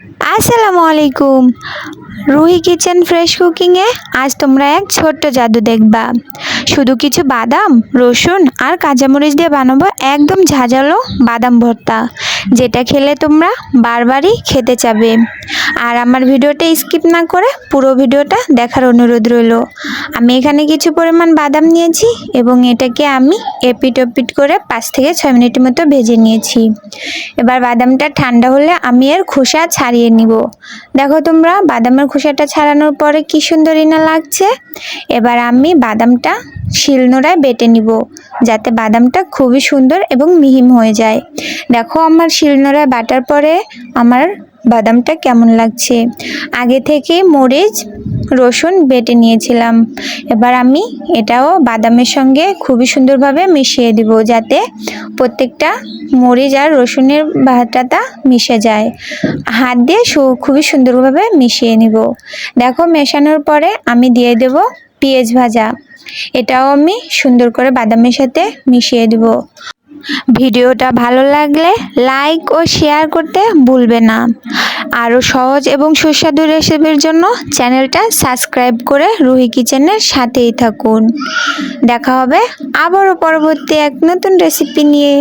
আসসালামু আলাইকুম। Ruhi kitchen fresh কুকিংয়ে আজ তোমরা এক ছোট্ট জাদু দেখবা। শুধু কিছু বাদাম, রসুন আর কাঁচামরিচ দিয়ে বানাবো একদম ঝাঁঝালো বাদাম ভর্তা, যেটা খেলে তোমরা বারবারই খেতে চাবে। আর আমার ভিডিওটা স্কিপ না করে পুরো ভিডিওটা দেখার অনুরোধ রইল। আমি এখানে কিছু পরিমাণ বাদাম নিয়েছি এবং এটাকে আমি এপিট ওপিট করে 5 থেকে 6 মিনিটের মতো ভেজে নিয়েছি। এবার বাদামটা ঠান্ডা হলে আমি এর খোসা ছাড়িয়ে নিব। দেখো তোমরা বাদামের খোসাটা ছাড়ানোর পরে কি সুন্দর না লাগছে। এবার আমি বাদামটা শিলনোড়ায় বেটে নিব, যাতে বাদামটা খুবই সুন্দর এবং মিহিম হয়ে যায়। দেখো আমার শিলনোড়ায় বাটার পরে আমার বাদামটা কেমন লাগছে। আগে থেকে মরিচ রসুন বেটে নিয়েছিলাম। এবার আমি এটাও বাদামের সঙ্গে খুবই সুন্দরভাবে মিশিয়ে দিব, যাতে প্রত্যেকটা মরিচ আর রসুনের বাটাটা মিশে যায়। হাত দিয়ে খুবই সুন্দরভাবে মিশিয়ে নিব। দেখো মেশানোর পরে আমি দিয়ে দেব পেঁয়াজ ভাজা। এটাও আমি সুন্দর করে বাদামের সাথে মিশিয়ে দেব। ভিডিওটা ভালো লাগলে লাইক ও শেয়ার করতে ভুলবে না। আরও সহজ এবং সুস্বাদু রেসিপির জন্য চ্যানেলটা সাবস্ক্রাইব করে রুহি কিচেনের সাথেই থাকুন। দেখা হবে আবারও পরবর্তী এক নতুন রেসিপি নিয়ে।